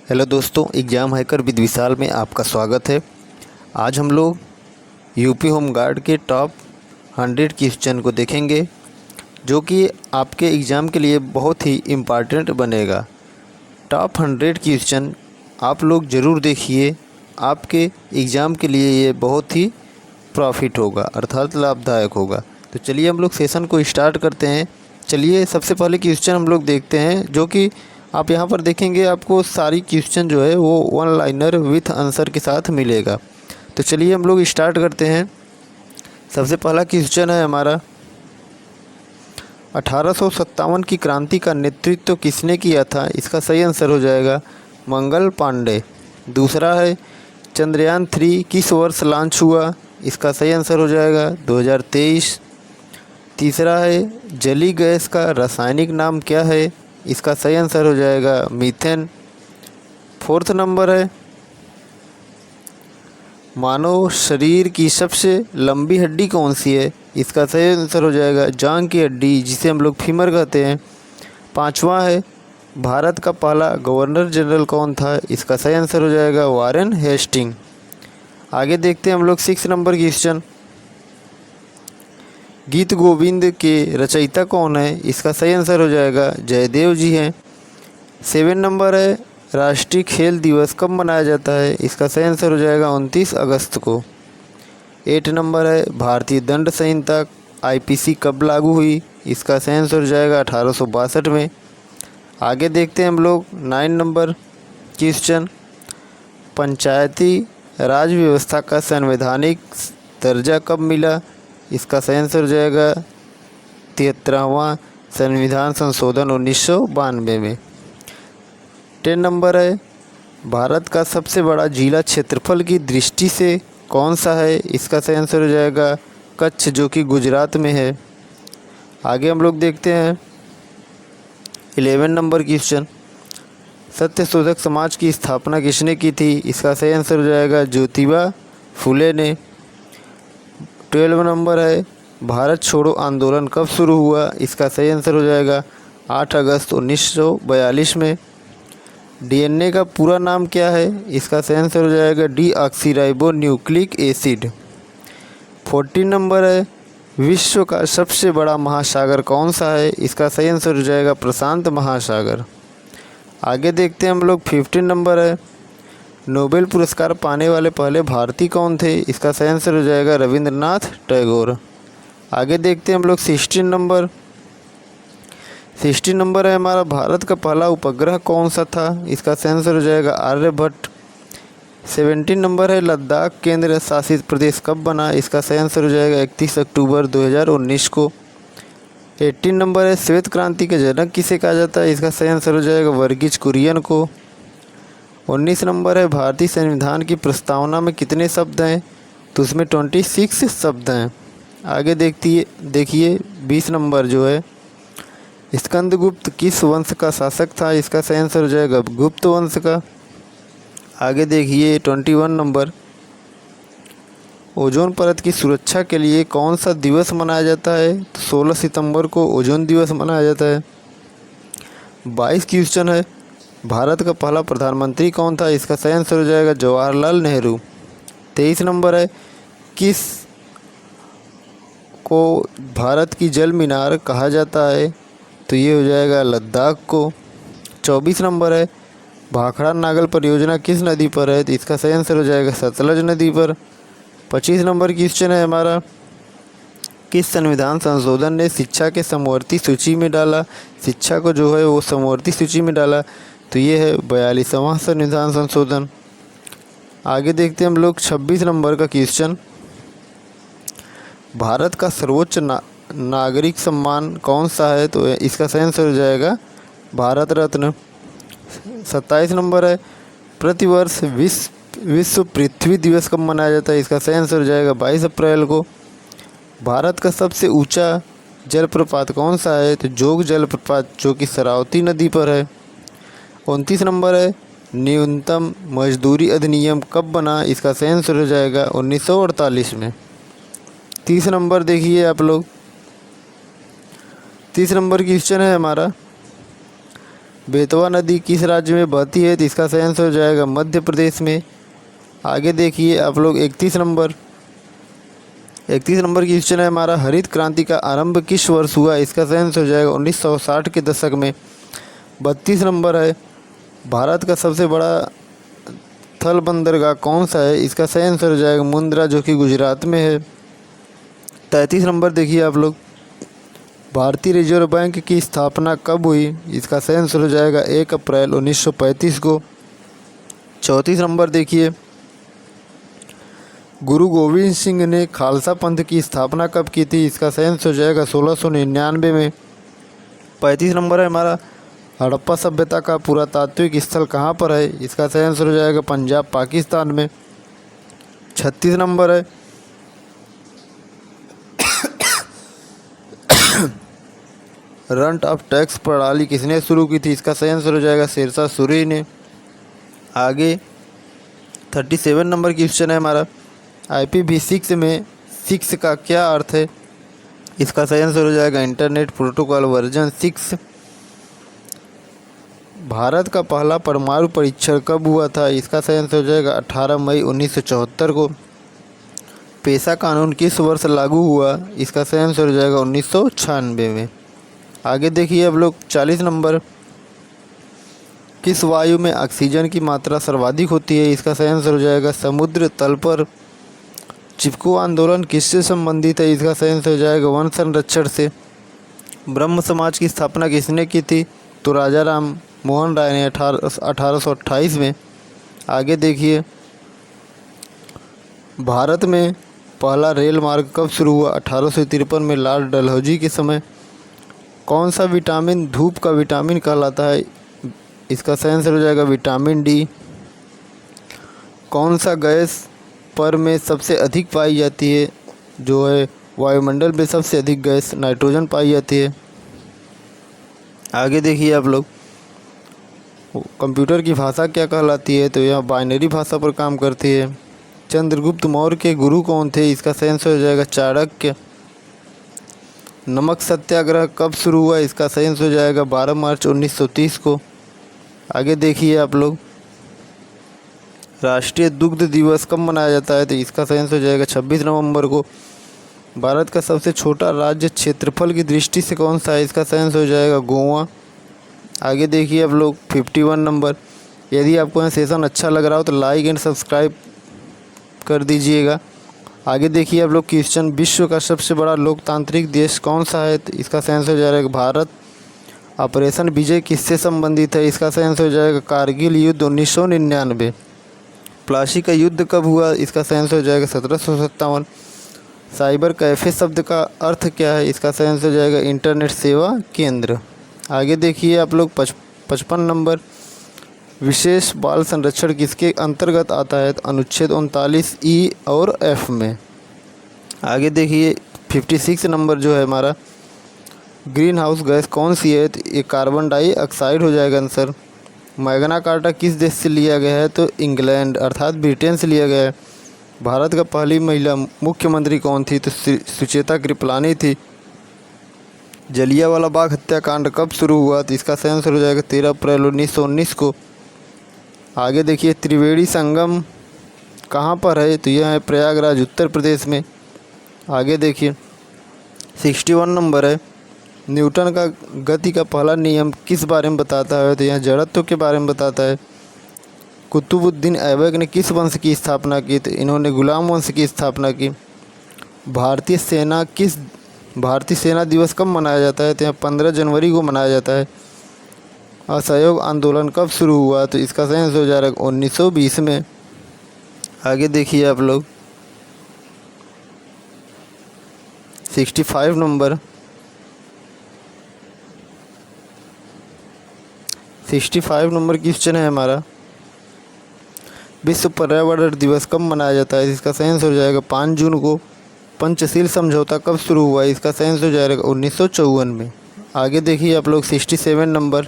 Hello दोस्तों, exam hacker with विशाल में आपका स्वागत है। आज हम लोग यूपी होम गार्ड के टॉप 100 क्वेश्चन को देखेंगे, जो कि आपके एग्ज़ाम के लिए बहुत ही इम्पॉर्टेंट बनेगा। टॉप 100 क्वेश्चन आप लोग ज़रूर देखिए, आपके एग्ज़ाम के लिए ये बहुत ही प्रॉफिट होगा अर्थात लाभदायक होगा। तो चलिए हम लोग सेशन को स्टार्ट करते हैं। चलिए सबसे पहले क्वेश्चन हम लोग देखते हैं, जो कि आप यहाँ पर देखेंगे आपको सारी क्वेश्चन जो है वो वन लाइनर विथ आंसर के साथ मिलेगा। तो चलिए हम लोग स्टार्ट करते हैं। सबसे पहला क्वेश्चन है हमारा, 1857 की क्रांति का नेतृत्व किसने किया था? इसका सही आंसर हो जाएगा मंगल पांडे। दूसरा है, चंद्रयान 3 किस वर्ष लॉन्च हुआ? इसका सही आंसर हो जाएगा 2023। तीसरा है, जली गैस का रासायनिक नाम क्या है? इसका सही आंसर हो जाएगा मीथेन। फोर्थ नंबर है, मानव शरीर की सबसे लंबी हड्डी कौन सी है? इसका सही आंसर हो जाएगा जांघ की हड्डी, जिसे हम लोग फीमर कहते हैं। पांचवा है, भारत का पहला गवर्नर जनरल कौन था? इसका सही आंसर हो जाएगा वारेन हेस्टिंग। आगे देखते हैं हम लोग 6 नंबर क्वेश्चन, गीत गोविंद के रचयिता कौन है? इसका सही आंसर हो जाएगा जयदेव जी हैं। 7 नंबर है, राष्ट्रीय खेल दिवस कब मनाया जाता है? इसका सही आंसर हो जाएगा 29 अगस्त को। 8 नंबर है, भारतीय दंड संहिता आईपीसी कब लागू हुई? इसका सही आंसर हो जाएगा 1862 में। आगे देखते हैं हम लोग 9 नंबर क्वेश्चन, पंचायती राज व्यवस्था का संवैधानिक दर्जा कब मिला? इसका सही आंसर हो जाएगा 73वां संविधान संशोधन 1992 में। 10 नंबर है, भारत का सबसे बड़ा जिला क्षेत्रफल की दृष्टि से कौन सा है? इसका सही आंसर हो जाएगा कच्छ, जो कि गुजरात में है। आगे हम लोग देखते हैं 11 नंबर क्वेश्चन, सत्यशोधक समाज की स्थापना किसने की थी? इसका सही आंसर हो जाएगा ज्योतिबा फुले ने। 12 नंबर है, भारत छोड़ो आंदोलन कब शुरू हुआ? इसका सही आंसर हो जाएगा 8 अगस्त 1942 में। डीएनए का पूरा नाम क्या है? इसका सही आंसर हो जाएगा डीऑक्सीराइबो न्यूक्लिक एसिड। 14 नंबर है, विश्व का सबसे बड़ा महासागर कौन सा है? इसका सही आंसर हो जाएगा प्रशांत महासागर। आगे देखते हैं हम लोग 15 नंबर है, नोबेल पुरस्कार पाने वाले पहले भारतीय कौन थे? इसका सही आंसर हो जाएगा रविंद्रनाथ टैगोर। आगे देखते हैं हम लोग 16 नंबर। 16 नंबर है हमारा, भारत का पहला उपग्रह कौन सा था? इसका सही आंसर हो जाएगा आर्यभट्ट। 17 नंबर है, लद्दाख केंद्र शासित प्रदेश कब बना? इसका सही आंसर हो जाएगा 31 अक्टूबर 2019 को। 18 नंबर है, श्वेत क्रांति के जनक किसे कहा जाता है? इसका सही आंसर हो जाएगा वर्गीज कुरियन को। 19 नंबर है, भारतीय संविधान की प्रस्तावना में कितने शब्द हैं? तो उसमें 26 शब्द हैं। आगे देखिए 20 नंबर जो है, स्कंदगुप्त किस वंश का शासक था? इसका सही आंसर हो जाएगा गुप्त वंश का। आगे देखिए 21 नंबर, ओजोन परत की सुरक्षा के लिए कौन सा दिवस मनाया जाता है? तो 16 सितंबर को ओजोन दिवस मनाया जाता है। 22 क्वेश्चन है, भारत का पहला प्रधानमंत्री कौन था? इसका सही आंसर हो जाएगा जवाहरलाल नेहरू। 23 नंबर है, किस को भारत की जल मीनार कहा जाता है? तो ये हो जाएगा लद्दाख को। 24 नंबर है, भाखड़ा नागल परियोजना किस नदी पर है? तो इसका सही आंसर हो जाएगा सतलज नदी पर। 25 नंबर क्वेश्चन है हमारा, किस संविधान संशोधन ने शिक्षा के समवर्ती सूची में डाला? शिक्षा को जो है वो समवर्ती सूची में डाला, तो ये है 42वां संविधान संशोधन। आगे देखते हैं हम लोग 26 नंबर का क्वेश्चन, भारत का सर्वोच्च नागरिक सम्मान कौन सा है? तो इसका सही आंसर हो जाएगा भारत रत्न। 27 नंबर है, प्रतिवर्ष विश्व पृथ्वी दिवस कब मनाया जाता है? इसका सही आंसर हो जाएगा 22 अप्रैल को। भारत का सबसे ऊंचा जलप्रपात कौन सा है? तो जोग जलप्रपात, जो कि शरावती नदी पर है। 29 नंबर है, न्यूनतम मजदूरी अधिनियम कब बना? इसका सही आंसर हो जाएगा 1948 में। 30 नंबर देखिए आप लोग, 30 नंबर क्वेश्चन है हमारा, बेतवा नदी किस राज्य में बहती है? तो इसका सही आंसर हो जाएगा मध्य प्रदेश में। आगे देखिए आप लोग 31 नंबर की क्वेश्चन है हमारा, हरित क्रांति का आरंभ किस वर्ष हुआ? इसका सही आंसर हो जाएगा 1960 के दशक में। 32 नंबर है, भारत का सबसे बड़ा थल बंदरगाह कौन सा है? इसका सही आंसर हो जाएगा मुंद्रा, जो कि गुजरात में है। 33 नंबर देखिए आप लोग, भारतीय रिजर्व बैंक की स्थापना कब हुई? इसका सही आंसर हो जाएगा 1 अप्रैल 1935 को। 34 नंबर देखिए, गुरु गोविंद सिंह ने खालसा पंथ की स्थापना कब की थी? इसका सही आंसर हो जाएगा 1699 में। 35 नंबर है हमारा, हड़प्पा सभ्यता का पुरातात्विक स्थल कहाँ पर है? इसका सही आंसर हो जाएगा पंजाब पाकिस्तान में। 36 नंबर है, रंट ऑफ टैक्स प्रणाली किसने शुरू की थी? इसका सही आंसर हो जाएगा शेरशाह सूरी ने। आगे 37 नंबर की क्वेश्चन है हमारा, IPv6 में 6 का क्या अर्थ है? इसका सही आंसर हो जाएगा इंटरनेट प्रोटोकॉल वर्जन 6। भारत का पहला परमाणु परीक्षण कब हुआ था? इसका सही आंसर हो जाएगा 18 मई 1974 को। पेशा कानून किस वर्ष लागू हुआ? इसका सही आंसर हो जाएगा 1996 में। आगे देखिए अब लोग 40 नंबर, किस वायु में ऑक्सीजन की मात्रा सर्वाधिक होती है? इसका सही आंसर हो जाएगा समुद्र तल पर। चिपको आंदोलन किससे संबंधित है? इसका सही आंसर हो जाएगा वन संरक्षण से। ब्रह्म समाज की स्थापना किसने की थी? तो राजा राम मोहन राय ने 1828 में। आगे देखिए, भारत में पहला रेल मार्ग कब शुरू हुआ? 1853 में लॉर्ड डलहौजी के समय। कौन सा विटामिन धूप का विटामिन कहलाता है? इसका सही आंसर हो जाएगा विटामिन डी। कौन सा गैस पर में सबसे अधिक पाई जाती है? जो है वायुमंडल में सबसे अधिक गैस नाइट्रोजन पाई जाती है। आगे देखिए आप लोग, कंप्यूटर की भाषा क्या कहलाती है? तो यह बाइनरी भाषा पर काम करती है। चंद्रगुप्त मौर्य के गुरु कौन थे? इसका सही आंसर हो जाएगा चाणक्य। नमक सत्याग्रह कब शुरू हुआ? इसका सही आंसर हो जाएगा 12 मार्च 1930 को। आगे देखिए आप लोग, राष्ट्रीय दुग्ध दिवस कब मनाया जाता है? तो इसका सही आंसर हो जाएगा 26 नवंबर को। भारत का सबसे छोटा राज्य क्षेत्रफल की दृष्टि से कौन सा है? इसका सही आंसर हो जाएगा गोवा। आगे देखिए आप लोग 51 नंबर, यदि आपको यह सेशन अच्छा लग रहा हो तो लाइक एंड सब्सक्राइब कर दीजिएगा। आगे देखिए आप लोग क्वेश्चन, विश्व का सबसे बड़ा लोकतांत्रिक देश कौन सा है? तो इसका सही आंसर हो जाएगा भारत। ऑपरेशन विजय किससे संबंधित है? इसका सही आंसर हो जाएगा कारगिल युद्ध 1999। प्लासी का युद्ध कब हुआ? इसका सही आंसर हो जाएगा 1757। साइबर कैफ़े शब्द का अर्थ क्या है? इसका सही आंसर हो जाएगा इंटरनेट सेवा केंद्र। आगे देखिए आप लोग 55 नंबर, विशेष बाल संरक्षण किसके अंतर्गत आता है? तो अनुच्छेद 39 ई और एफ में। आगे देखिए 56 नंबर जो है हमारा, ग्रीन हाउस गैस कौन सी है? तो ये कार्बन डाइऑक्साइड हो जाएगा आंसर। मैग्ना कार्टा किस देश से लिया गया है? तो इंग्लैंड अर्थात ब्रिटेन से लिया गया है। भारत का पहली महिला मुख्यमंत्री कौन थी? तो सुचेता कृपलानी थी। जलियांवाला बाग हत्याकांड कब शुरू हुआ? तो इसका सही आंसर हो जाएगा 13 अप्रैल 1919 को। आगे देखिए, त्रिवेणी संगम कहाँ पर है? तो यह है प्रयागराज उत्तर प्रदेश में। आगे देखिए 61 नंबर है, न्यूटन का गति का पहला नियम किस बारे में बताता है? तो यह जड़त्व के बारे में बताता है। कुतुबुद्दीन ऐबक ने किस वंश की स्थापना की? तो इन्होंने गुलाम वंश की स्थापना की। भारतीय सेना दिवस कब मनाया जाता है? तो यह 15 जनवरी को मनाया जाता है। असहयोग आंदोलन कब शुरू हुआ? तो इसका सही आंसर हो जाएगा 1920 में। आगे देखिए आप लोग 65 नंबर, 65 नंबर क्वेश्चन है हमारा, विश्व पर्यावरण दिवस कब मनाया जाता है? इसका सही आंसर हो जाएगा 5 जून को। पंचशील समझौता कब शुरू हुआ? इसका सही आंसर हो जाएगा 1954 में। आगे देखिए आप लोग 67 नंबर,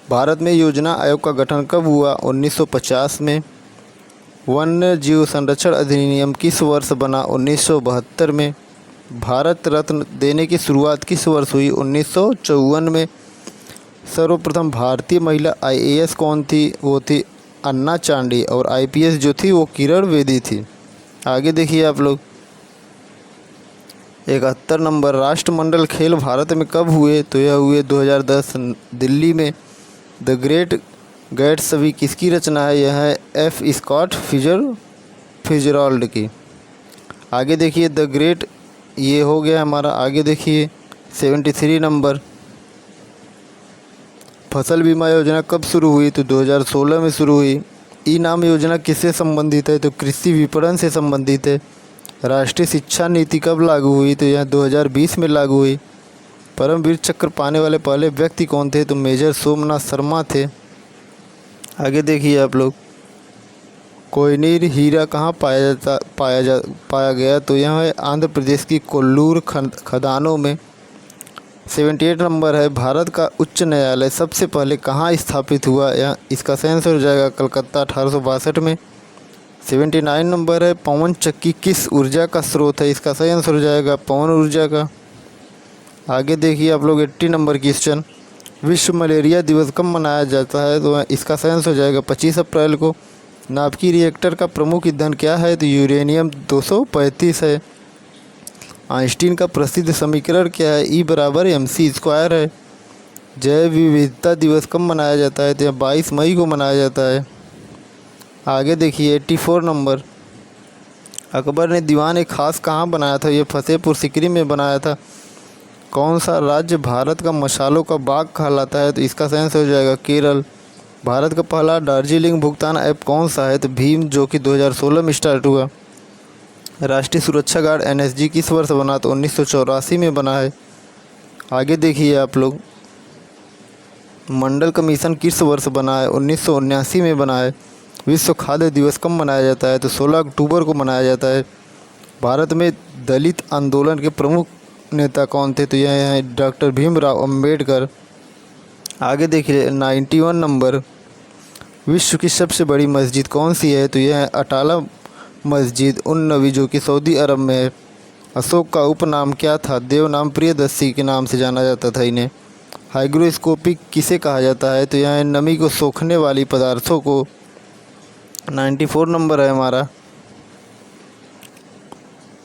भारत में योजना आयोग का गठन कब हुआ? 1950 में। वन्य जीव संरक्षण अधिनियम किस वर्ष बना? 1972 में। भारत रत्न देने की शुरुआत किस वर्ष हुई? 1954 में। सर्वप्रथम भारतीय महिला IAS कौन थी? वो थी अन्ना चांडी। और IPS जो थी वो किरण बेदी थी। आगे देखिए आप लोग 71 नंबर, राष्ट्रमंडल खेल भारत में कब हुए? तो यह हुए 2010 दिल्ली में। द ग्रेट गैट्सबी किसकी रचना है? यह है F. स्कॉट फिtzgerald की। आगे देखिए द ग्रेट, ये हो गया हमारा। आगे देखिए 73 नंबर, फसल बीमा योजना कब शुरू हुई? तो 2016 में शुरू हुई। ई नाम योजना किससे संबंधित है? तो कृषि विपणन से संबंधित है। राष्ट्रीय शिक्षा नीति कब लागू हुई? तो यह 2020 में लागू हुई। परमवीर चक्र पाने वाले पहले व्यक्ति कौन थे? तो मेजर सोमनाथ शर्मा थे। आगे देखिए आप लोग कोहिनूर हीरा कहाँ पाया गया? तो यह है आंध्र प्रदेश की कोल्लूर खदानों में। 78 नंबर है, भारत का उच्च न्यायालय सबसे पहले कहाँ स्थापित हुआ? या इसका सही आंसर हो जाएगा कलकत्ता 1862 में। 79 नंबर है, पवन चक्की किस ऊर्जा का स्रोत है? इसका सही आंसर हो जाएगा पवन ऊर्जा का। आगे देखिए आप लोग 80 नंबर क्वेश्चन, विश्व मलेरिया दिवस कब मनाया जाता है? तो इसका सही आंसर हो जाएगा 25 अप्रैल को। नाभिकीय रिएक्टर का प्रमुख ईंधन क्या है? तो यूरेनियम 235 है। आइंस्टीन का प्रसिद्ध समीकरण क्या है? E = mc² है। जैव विविधता दिवस कब मनाया जाता है? तो यह 22 मई को मनाया जाता है। आगे देखिए 84 नंबर, अकबर ने दीवान खास कहाँ बनाया था? ये फतेहपुर सीकरी में बनाया था। कौन सा राज्य भारत का मसालों का बाग कहलाता है? तो इसका सही आंसर हो जाएगा केरल। भारत का पहला दार्जिलिंग भुगतान ऐप कौन सा है? तो भीम, जो कि 2016 में स्टार्ट हुआ। राष्ट्रीय सुरक्षा गार्ड NSG किस वर्ष बना? तो 1984 में बना है। आगे देखिए आप लोग मंडल कमीशन किस वर्ष बना है? 1979 में बना है। विश्व खाद्य दिवस कब मनाया जाता है? तो 16 अक्टूबर को मनाया जाता है। भारत में दलित आंदोलन के प्रमुख नेता कौन थे? तो यह है डॉक्टर भीमराव अंबेडकर। आगे देखिए 91 नंबर, विश्व की सबसे बड़ी मस्जिद कौन सी है? तो यह है अटाला मस्जिद उन नबी, जो कि सऊदी अरब में है। अशोक का उपनाम क्या था? देवनाम प्रियदर्शी के नाम से जाना जाता था इन्हें। हाइग्रोस्कोपिक किसे कहा जाता है? तो यह है नमी को सोखने वाली पदार्थों को। 94 नंबर है हमारा,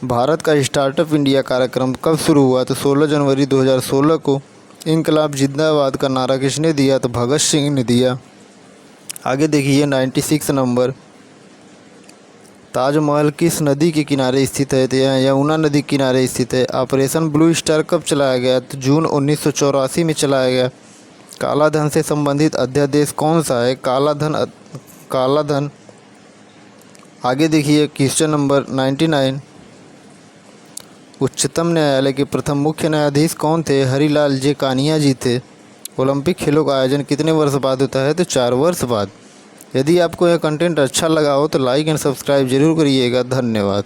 भारत का स्टार्टअप इंडिया कार्यक्रम कब शुरू हुआ? तो 16 जनवरी 2016 को। इनकलाब जिंदाबाद का नारा किसने दिया? तो भगत सिंह ने दिया। आगे देखिए 96 नंबर, ताजमहल किस नदी के किनारे स्थित है? तो यह यमुना नदी के किनारे स्थित है। ऑपरेशन ब्लू स्टार कब चलाया गया? तो जून 1984 में चलाया गया। काला धन से संबंधित अध्यादेश कौन सा है? काला धन। आगे देखिए क्वेश्चन नंबर 99, उच्चतम न्यायालय के प्रथम मुख्य न्यायाधीश कौन थे? हरिलाल जे कानिया जी थे। ओलंपिक खेलों का आयोजन कितने वर्ष बाद होता है? तो 4 वर्ष बाद। यदि आपको यह कंटेंट अच्छा लगा हो तो लाइक एंड सब्सक्राइब जरूर करिएगा। धन्यवाद।